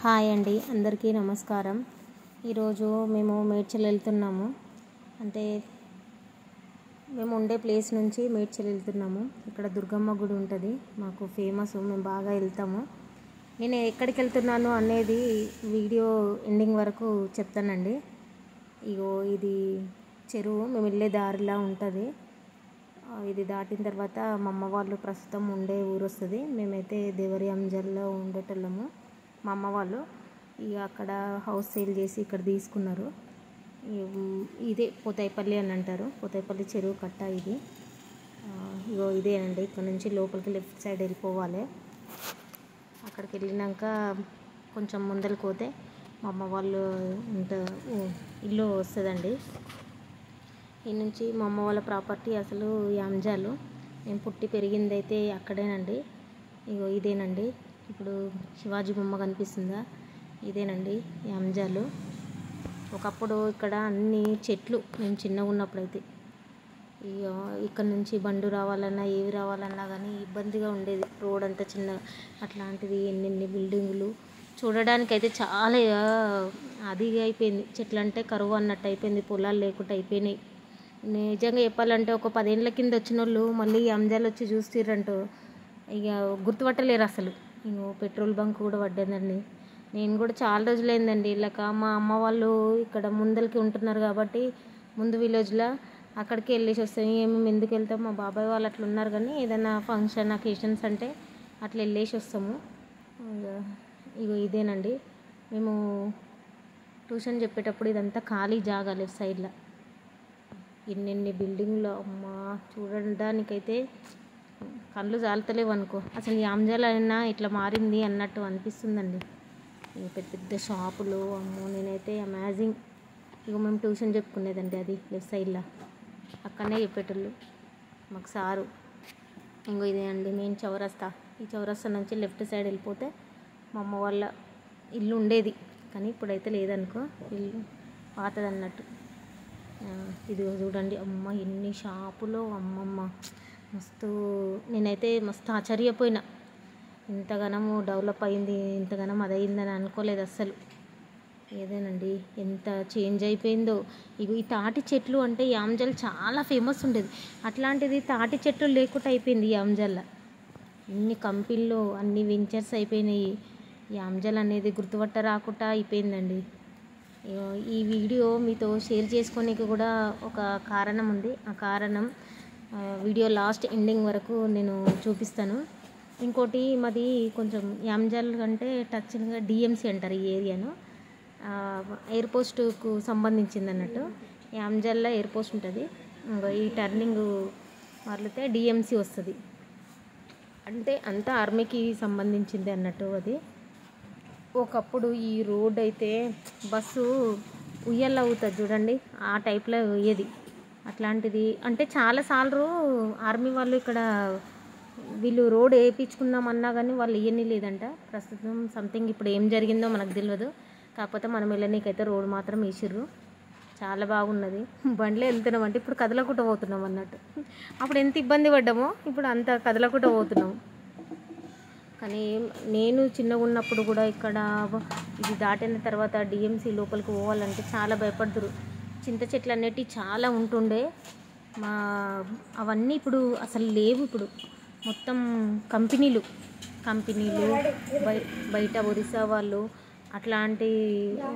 Hi అండి, అందరికీ నమస్కారం. ఈరోజు మేము మేడ్చల్ వెళ్తున్నాము. అంటే మేము ఉండే ప్లేస్ నుంచి మేడ్చల్ వెళ్తున్నాము. ఇక్కడ దుర్గమ్మ గుడి ఉంటుంది, మాకు ఫేమస్, మేము బాగా వెళ్తాము. నేను ఎక్కడికి వెళ్తున్నాను అనేది వీడియో ఎండింగ్ వరకు చెప్తానండి. ఇగో ఇది చెరువు, మేము వెళ్ళే దారిలా ఉంటుంది. ఇది దాటిన తర్వాత మా అమ్మ వాళ్ళు ప్రస్తుతం ఉండే ఊరు వస్తుంది. మేమైతే దేవరి అంజల్లో ఉండేటోళ్ళము. మా అమ్మ వాళ్ళు ఇక అక్కడ హౌస్ సేల్ చేసి ఇక్కడ తీసుకున్నారు. ఇదే పోతాయిపల్లి అని అంటారు, పోతాయిపల్లి చెరువు కట్ట ఇది. ఇగో ఇదేనండి, ఇక్కడ నుంచి లోపలికి లెఫ్ట్ సైడ్ వెళ్ళిపోవాలి. అక్కడికి వెళ్ళినాక కొంచెం ముందరికి పోతే మా అమ్మ వాళ్ళు ఇల్లు వస్తుందండి. ఈ నుంచి మా అమ్మ వాళ్ళ ప్రాపర్టీ అసలు ఈ అంజాలు. నేను పుట్టి పెరిగింది అయితే అక్కడేనండి. ఇగో ఇదేనండి, ఇప్పుడు శివాజీ బొమ్మ కనిపిస్తుందా, ఇదేనండి ఈ అంజాలు. ఒకప్పుడు ఇక్కడ అన్ని చెట్లు, మేము చిన్నగా ఉన్నప్పుడైతే ఇక్కడ నుంచి బండు రావాలన్నా ఏవి రావాలన్నా కానీ ఇబ్బందిగా ఉండేది. రోడ్ అంతా చిన్నగా, అట్లాంటిది ఎన్నెన్ని బిల్డింగులు చూడడానికైతే చాలా అదిగా అయిపోయింది. చెట్లు అంటే కరువు అన్నట్టు అయిపోయింది, పొలాలు లేకుండా అయిపోయినాయి. నిజంగా చెప్పాలంటే ఒక 10 ఏళ్ళ కింద వచ్చిన వాళ్ళు మళ్ళీ అంజాలు వచ్చి చూస్తారంటూ ఇక గుర్తుపట్టలేరు అసలు. ఇంకో పెట్రోల్ బంక్ కూడా పడ్డదండి. నేను కూడా చాలా రోజులైందండి వెళ్ళక. మా అమ్మ వాళ్ళు ఇక్కడ ముందరికి ఉంటున్నారు కాబట్టి ముందు విలేజ్లో అక్కడికి వెళ్ళేసి వస్తాం. మేము ఎందుకు వెళ్తాం, మా బాబాయ్ వాళ్ళు అట్లా ఉన్నారు, కానీ ఏదైనా ఫంక్షన్ అకేషన్స్ అంటే అట్లా వెళ్ళేసి వస్తాము. ఇగో ఇదేనండి, మేము ట్యూషన్ చెప్పేటప్పుడు ఇదంతా ఖాళీ జాగా లెఫ్ట్ సైడ్లో. ఎన్నెన్ని బిల్డింగ్లు అమ్మా, చూడడానికైతే కళ్ళు జాలుతలేవు అనుకో. అసలు ఈ అంజాలైనా ఇట్లా మారింది అన్నట్టు అనిపిస్తుందండి. పెద్ద పెద్ద షాపులు, అమ్మో నేనైతే అమేజింగ్. ఇక మేము ట్యూషన్ చెప్పుకునేదండి అది లెఫ్ట్ సైడ్లో, అక్కడనే చెప్పేటోళ్ళు మాకు సారు. ఇంకో ఇదే అండి మెయిన్ చౌరస్తా. ఈ చౌరస్తా నుంచి లెఫ్ట్ సైడ్ వెళ్ళిపోతే మా అమ్మ వాళ్ళ ఇల్లు ఉండేది, కానీ ఇప్పుడైతే లేదనుకో, ఇల్లు పాతది అన్నట్టు. ఇది చూడండి అమ్మ, ఎన్ని షాపులు, అమ్మమ్మ మస్తు. నేనైతే మస్తు ఆశ్చర్యపోయినా, ఇంతగానము డెవలప్ అయింది, ఇంతగానం అది అయిందని అనుకోలేదు అస్సలు. ఏదేనండి ఎంత చేంజ్ అయిపోయిందో. ఇక ఈ తాటి చెట్లు అంటే ఈ అంజల్ చాలా ఫేమస్ ఉండేది, అట్లాంటిది తాటి చెట్లు లేకుండా అయిపోయింది ఈ అంజల్లో. ఇన్ని కంపెనీలు, అన్ని వెంచర్స్ అయిపోయినాయి. ఈ అంజల్ అనేది గుర్తుపట్ట రాకుండా అయిపోయిందండి. ఈ వీడియో మీతో షేర్ చేసుకోనికి కూడా ఒక కారణం ఉంది. ఆ కారణం వీడియో లాస్ట్ ఎండింగ్ వరకు నేను చూపిస్తాను. ఇంకోటి, మాది కొంచెం యాంజల్ కంటే టచ్గా డిఎంసి అంటారు ఈ ఏరియాను. ఎయిర్పోస్ట్కు సంబంధించింది అన్నట్టు. యాంజల్లో ఎయిర్పోస్ట్ ఉంటుంది, ఈ టర్నింగ్ మారితే డిఎంసి వస్తుంది. అంటే అంతా ఆర్మీకి సంబంధించింది అన్నట్టు అది. ఒకప్పుడు ఈ రోడ్ అయితే బస్సు ఉయ్యాల అవుతుంది చూడండి, ఆ టైప్లో పోయేది. అట్లాంటిది అంటే చాలాసార్లు ఆర్మీ వాళ్ళు ఇక్కడ వీళ్ళు రోడ్ వేయించుకుందామన్నా కానీ వాళ్ళు ఇవన్నీ లేదంట. ప్రస్తుతం సంథింగ్ ఇప్పుడు ఏం జరిగిందో మనకు తెలియదు, కాకపోతే మనం వెళ్ళనీకైతే రోడ్ మాత్రం వేసిర్రు. చాలా బాగున్నది. బండ్లో వెళ్తున్నాం అంటే ఇప్పుడు కదలకుండా పోతున్నాం అన్నట్టు. అప్పుడు ఎంత ఇబ్బంది పడ్డామో ఇప్పుడు అంత కదలకుండా పోతున్నాం. కానీ నేను చిన్నగా ఉన్నప్పుడు కూడా ఇక్కడ ఇది దాటిన తర్వాత డిఎంసి లోపలికి పోవాలంటే చాలా భయపడుతురు. చింత చెట్లు అనేటివి చాలా ఉంటుండే, అవన్నీ ఇప్పుడు అసలు లేవు. ఇప్పుడు మొత్తం కంపెనీలు బయట ఒరిస్సా వాళ్ళు అట్లాంటి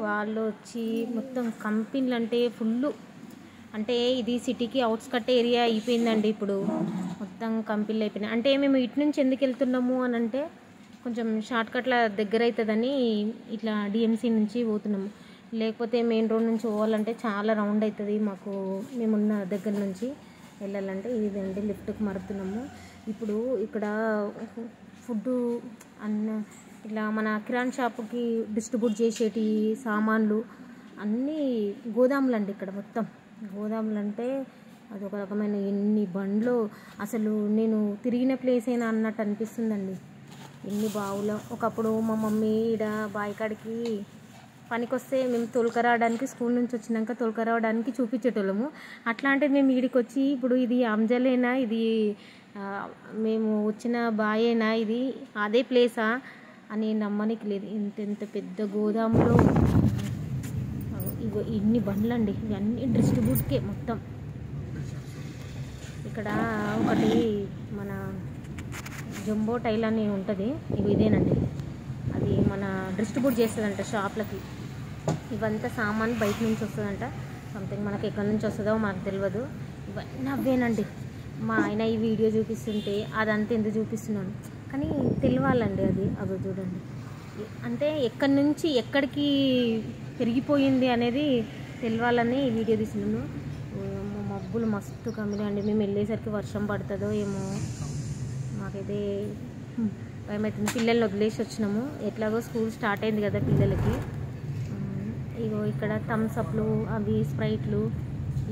వాళ్ళు వచ్చి మొత్తం కంపెనీలు అంటే ఫుల్. అంటే ఇది సిటీకి అవుట్స్కట్ ఏరియా అయిపోయిందండి ఇప్పుడు, మొత్తం కంపెనీలు అయిపోయినాయి. అంటే మేము ఇటు నుంచి ఎందుకు వెళ్తున్నాము అని అంటే కొంచెం షార్ట్కట్ల దగ్గర అవుతుందని ఇట్లా డిఎంసి నుంచి పోతున్నాము. లేకపోతే మెయిన్ రోడ్ నుంచి పోవాలంటే చాలా రౌండ్ అవుతుంది మాకు, మేమున్న దగ్గర నుంచి వెళ్ళాలంటే. ఇదండి లిఫ్ట్కి మారుతున్నాము. ఇప్పుడు ఇక్కడ ఫుడ్డు ఇట్లా మన కిరాణా షాపుకి డిస్ట్రిబ్యూట్ చేసేటి సామాన్లు అన్నీ గోదాములు అండి. ఇక్కడ మొత్తం గోదాములు అంటే అదొక రకమైన ఎన్ని బండ్లు, అసలు నేను తిరిగిన ప్లేస్ అయినా అన్నట్టు అనిపిస్తుందండి. ఎన్ని బావులు. ఒకప్పుడు మా మమ్మీ ఈడ బాయికాడికి పనికొస్తే మేము తోలుకరావడానికి, స్కూల్ నుంచి వచ్చినాక తోలుకరావడానికి చూపించేటోళ్ళము. అట్లాంటిది మేము ఈడికి వచ్చి ఇప్పుడు ఇది అంజలేనా, ఇది మేము వచ్చిన బాయేనా, ఇది అదే ప్లేసా అని నమ్మనికి లేదు. ఇంత పెద్ద గోదాములో ఇగో ఇన్ని బండ్లండి, ఇవన్నీ డిస్ట్రిబ్యూట్కే మొత్తం. ఇక్కడ ఒకటి మన జంబో టైల్ అని ఉంటుంది, ఇదేనండి. అది మన డిస్ట్రిబ్యూట్ చేస్తుందంట షాప్లకి. ఇవంతా సామాన్ బయట నుంచి వస్తుందంట. సంథింగ్ మనకి ఎక్కడి నుంచి వస్తుందో మనకు తెలియదు. ఇవన్నీ అవేనండి. మా ఆయన ఈ వీడియో చూపిస్తుంటే అదంతా ఎందుకు చూపిస్తున్నాను కానీ తెలియాలండి. అది చూడండి, అంటే ఎక్కడి నుంచి ఎక్కడికి పెరిగిపోయింది అనేది తెలియాలని ఈ వీడియో తీస్తున్నాను. మబ్బులు మస్తు కమ్మినాయండి. మేము వెళ్ళేసరికి వర్షం పడుతుందో ఏమో, మాకైతే భయం అవుతుంది. పిల్లల్ని వదిలేసి వచ్చినాము, ఎట్లాగో స్కూల్ స్టార్ట్ అయింది కదా పిల్లలకి. ఇగో ఇక్కడ థమ్స్ అప్లు, అవి స్ప్రైట్లు,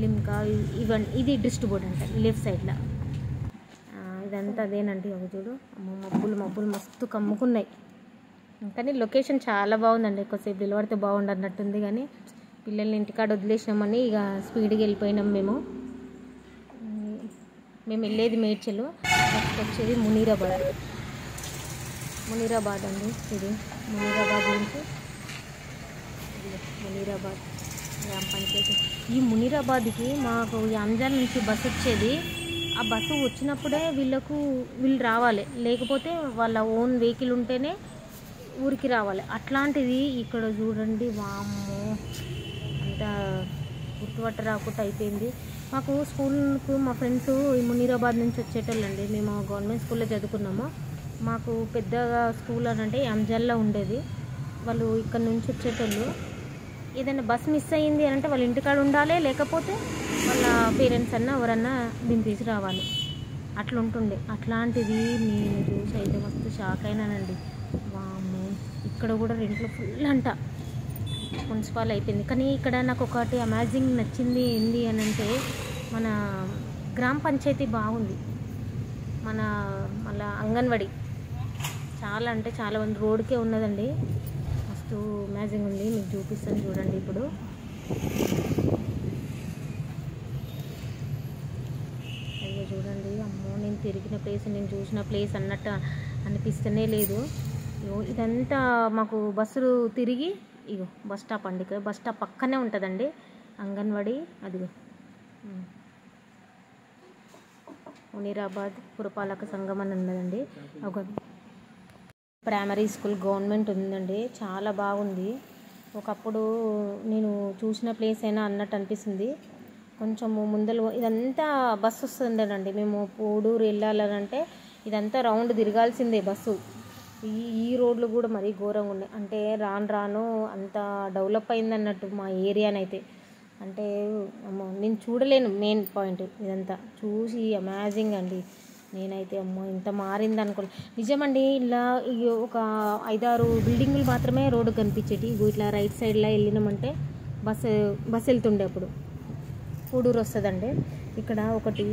లిమ్కా, ఇవన్నీ. ఇది డిస్ట్రిబ్యూట్ అంటే లెఫ్ట్ సైడ్లో ఇదంతా అదేనండి. ఒక చూడు, మబ్బులు మస్తు కమ్ముకున్నాయి. కానీ లొకేషన్ చాలా బాగుందండి. ఎక్కువసేపు నిలబడితే బాగుండు అన్నట్టుంది, కానీ పిల్లల్ని ఇంటికాడ వదిలేసినామని ఇక స్పీడ్గా వెళ్ళిపోయినాం. మేము వెళ్ళేది మేడ్చల్, నెక్స్ట్ వచ్చేది మునీరాబాద్ అండి. ఇది మునీరాబాద్ నుంచి మునీరాబాద్ గ్రామ పంచాయతీ. ఈ మునీరాబాద్కి మాకు అంజాల్ నుంచి బస్సు వచ్చేది. ఆ బస్సు వచ్చినప్పుడే వీళ్ళు రావాలి, లేకపోతే వాళ్ళ ఓన్ వెహికల్ ఉంటేనే ఊరికి రావాలి. అట్లాంటిది ఇక్కడ చూడండి, వామ్మో అంత గుర్తుపట్ట రాకుండా అయిపోయింది. మాకు స్కూల్కు మా ఫ్రెండ్స్ ఈ మునీరాబాద్ నుంచి వచ్చేటోళ్ళండి. మేము గవర్నమెంట్ స్కూల్లో చదువుకున్నాము. మాకు పెద్దగా స్కూల్ అని అంటే అంజల్లో ఉండేది. వాళ్ళు ఇక్కడ నుంచి వచ్చేటోళ్ళు. ఏదైనా బస్ మిస్ అయ్యింది అని అంటే వాళ్ళ ఇంటికాడ ఉండాలి, లేకపోతే వాళ్ళ పేరెంట్స్ అన్నా ఎవరన్నా దింపేసి రావాలి. అట్లా ఉంటుండే. అట్లాంటిది నేను చూసి అయితే మస్తు షాక్ అయినానండి. వామ్మో, ఇక్కడ కూడా రెంట్లో ఫుల్ అంట, మున్సిపాల్ అయిపోయింది. కానీ ఇక్కడ నాకు ఒకటి అమేజింగ్ నచ్చింది ఏంది అని అంటే, మన గ్రామ పంచాయతీ బాగుంది. మళ్ళీ అంగన్వాడీ చాలా అంటే చాలా మంది రోడ్కే ఉన్నదండి. మస్తు అమేజింగ్ ఉంది. మీకు చూపిస్తాను చూడండి. ఇప్పుడు అయ్యో చూడండి, అమ్మో నేను తిరిగిన ప్లేస్, నేను చూసిన ప్లేస్ అన్నట్టు అనిపిస్తూనే లేదు. ఇదంతా మాకు బస్సులు తిరిగి ఇగో బస్ స్టాప్ అండి. ఇక్కడ బస్ స్టాప్ పక్కనే ఉంటుందండి అంగన్వాడీ. అదిగో మునీరాబాద్ పురపాలక సంఘం అని ఉన్నదండి. ఒక ప్రైమరీ స్కూల్ గవర్నమెంట్ ఉందండి, చాలా బాగుంది. ఒకప్పుడు నేను చూసిన ప్లేస్ అయినా అన్నట్టు అనిపిస్తుంది. కొంచెము ముందలు ఇదంతా బస్సు వస్తుందండి. మేము పోడూరు వెళ్ళాలనంటే ఇదంతా రౌండ్ తిరగాల్సిందే బస్సు. ఈ రోడ్లు కూడా మరీ ఘోరంగా ఉన్నాయి. అంటే రాను అంత డెవలప్ అయింది అన్నట్టు మా ఏరియానైతే. అంటే అమ్మో నేను చూడలేను. మెయిన్ పాయింట్ ఇదంతా చూసి అమేజింగ్ అండి. నేనైతే అమ్మో ఇంత మారింది అనుకోలేదు. నిజమండి, ఇలా ఒక 5-6 బిల్డింగులు మాత్రమే రోడ్డు కనిపించేటి. ఇట్లా రైట్ సైడ్లో వెళ్ళినామంటే బస్సు వెళ్తుండే. అప్పుడు పూడూరు వస్తుందండి. ఇక్కడ ఒకటి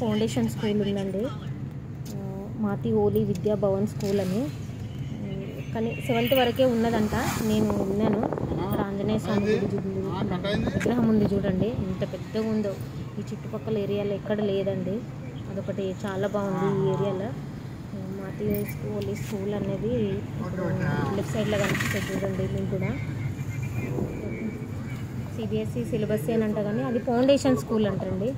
ఫౌండేషన్ స్కూల్ ఉందండి, మాతి హోలీ విద్యా భవన్ స్కూల్ అని. కానీ 7th వరకే ఉన్నదంట, నేను విన్నాను. ఇక్కడ ఆంజనేయ స్వామి విగ్రహం ఉంది చూడండి, ఎంత పెద్దగా ఉందో. ఈ చుట్టుపక్కల ఏరియాలో ఎక్కడ లేదండి. అదొకటి చాలా బాగుంది ఈ ఏరియాలో. మాతి హోలీ స్కూల్ అనేది లెఫ్ట్ సైడ్లో కనిపిస్తుంది చూడండి. మీకు కూడా సిబిఎస్ఈ సిలబస్ అని అంట, కానీ అది ఫౌండేషన్ స్కూల్ అంటండి.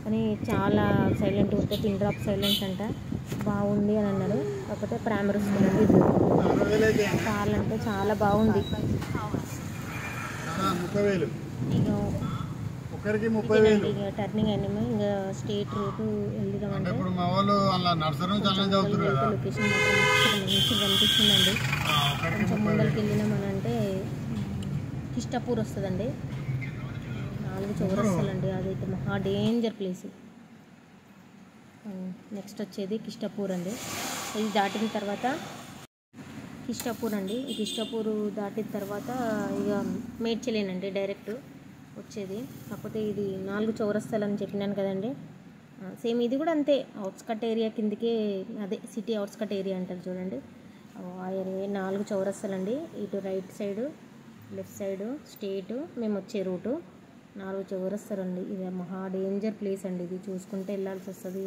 కానీ చాలా సైలెంట్ ఉంటే, పిన్ డ్రాప్ సైలెన్స్ అంట, బాగుంది అని అన్నారు. కాకపోతే ప్రైమరీ స్కూల్ అండి. ఇది చాలా అంటే చాలా బాగుంది. ఇక టర్నింగ్ అయినా ఇంకా స్టేట్ రూట్ వెళ్ళినామంటే లొకేషన్ మంచిగా కనిపిస్తుందండి. కొంచెం ముందరికి వెళ్ళినామనంటే కిష్టపూర్ వస్తుందండి. 4 చౌరస్తాలండి, అదైతే మహా డేంజర్ ప్లేస్. నెక్స్ట్ వచ్చేది కిష్టపూర్ అండి. ఇది దాటిన తర్వాత కిష్టపూర్ అండి. ఈ కిష్టపూర్ దాటిన తర్వాత ఇక మేడ్చలేనండి డైరెక్ట్ వచ్చేది. కాకపోతే ఇది 4 చౌరస్తాలు అని చెప్పినాను కదండి. సేమ్ ఇది కూడా అంతే, అవుట్స్కట్ ఏరియా కిందకే, అదే సిటీ అవుట్స్కట్ ఏరియా అంటారు చూడండి. ఆ ఏరియా 4 చౌరస్తాలు అండి. ఇటు రైట్ సైడు, లెఫ్ట్ సైడు స్టేటు, మేము వచ్చే రూటు 4 చౌరస్తారండి. ఇది మహా డేంజర్ ప్లేస్ అండి. ఇది చూసుకుంటే వెళ్ళాల్సి వస్తుంది.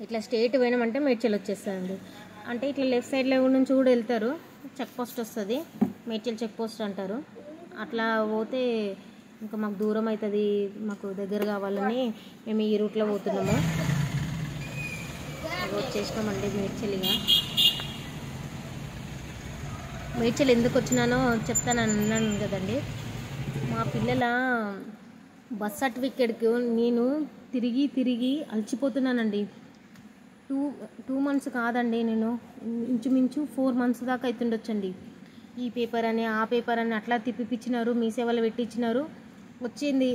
ఇట్లా స్టేట్ పోయినామంటే మేడ్చల్ వచ్చేస్తుందండి. అంటే ఇట్లా లెఫ్ట్ సైడ్లో నుంచి కూడా వెళ్తారు. చెక్ పోస్ట్ వస్తుంది, మేడ్చల్ చెక్ పోస్ట్ అంటారు. అట్లా పోతే ఇంకా మాకు దూరం అవుతుంది, మాకు దగ్గర కావాలని మేము ఈ రూట్లో పోతున్నాము. వచ్చేసినామండి మేడ్చల్గా. మేడ్చల్ ఎందుకు వచ్చినానో చెప్తాను అన్నాను కదండి. మా పిల్లల బస్ సర్టిఫికేట్కి నేను తిరిగి తిరిగి అలసిపోతున్నానండి. 2 months కాదండి, నేను ఇంచుమించు 4 months దాకా అవుతుండొచ్చండి. ఈ పేపర్ అని ఆ పేపర్ అని అట్లా తిప్పిపించినారు, మీ సేవలు పెట్టించినారు. వచ్చింది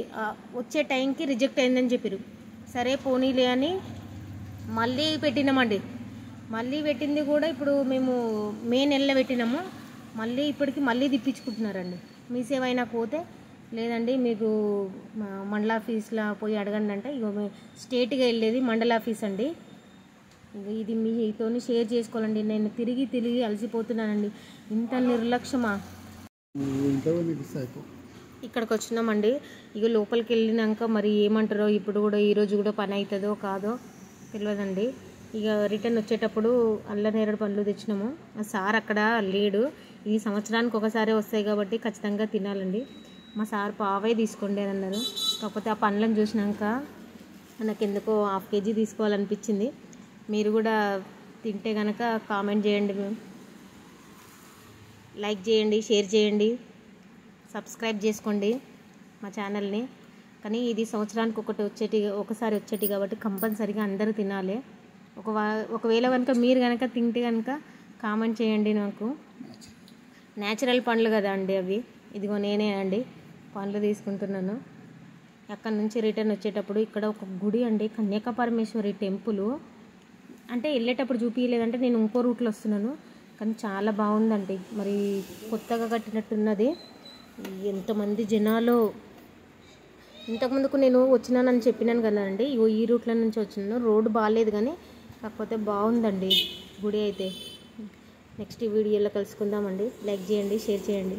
వచ్చే టైంకి రిజెక్ట్ అయిందని చెప్పారు. సరే పోనీలే అని మళ్ళీ పెట్టినామండి. మళ్ళీ పెట్టింది కూడా ఇప్పుడు మేము మే నెలలో పెట్టినాము. మళ్ళీ ఇప్పటికి మళ్ళీ తిప్పించుకుంటున్నారండి. మీ సేవ అయినా పోతే లేదండి మీకు మండల ఆఫీస్లో పోయి అడగండి అంటే, ఇగో స్టేట్గా వెళ్ళేది మండల ఆఫీస్ అండి. ఇది మీతో షేర్ చేసుకోవాలండి. నేను తిరిగి తిరిగి అలసిపోతున్నానండి. ఇంత నిర్లక్ష్యమా. ఇక్కడికి వచ్చినామండి. ఇక లోపలికి వెళ్ళినాక మరి ఏమంటారో, ఇప్పుడు కూడా ఈరోజు కూడా పని అవుతుందో కాదో తెలియదండి. ఇక రిటర్న్ వచ్చేటప్పుడు అల్లనేరేడు పండ్లు తెచ్చినాము. ఆ సార్ అక్కడ లేడు. ఈ సంవత్సరానికి ఒకసారి వస్తాయి కాబట్టి ఖచ్చితంగా తినాలండి. మా సార్ పావే తీసుకోండి అని అన్నారు. కాకపోతే ఆ పండ్లను చూసినాక నాకు ఎందుకో 1/2 kg తీసుకోవాలనిపించింది. మీరు కూడా తింటే కనుక కామెంట్ చేయండి, లైక్ చేయండి, షేర్ చేయండి, సబ్స్క్రైబ్ చేసుకోండి మా ఛానల్ని. కానీ ఇది సంవత్సరానికి ఒకసారి వచ్చేటి కాబట్టి కంపల్సరీగా అందరూ తినాలి. ఒకవేళ కనుక మీరు కనుక తింటే కనుక కామెంట్ చేయండి. నాకు న్యాచురల్ పండ్లు కదా అండి అవి. ఇదిగో నేనే అండి పండ్లు తీసుకుంటున్నాను. అక్కడి నుంచి రిటర్న్ వచ్చేటప్పుడు ఇక్కడ ఒక గుడి అండి, కన్యకా పరమేశ్వరి టెంపుల్. అంటే వెళ్ళేటప్పుడు చూపించలేదంటే నేను ఇంకో రూట్లో వస్తున్నాను, కానీ చాలా బాగుందండి. మరి కొత్తగా కట్టినట్టున్నది. ఎంతమంది జనాలు. ఇంతకుముందుకు నేను వచ్చినానని చెప్పినాను కదండి, ఈ రూట్ల నుంచి వచ్చినాను. రోడ్డు బాగాలేదు కానీ కాకపోతే బాగుందండి గుడి అయితే. నెక్స్ట్ వీడియోలో కలుసుకుందామండి. లైక్ చేయండి, షేర్ చేయండి.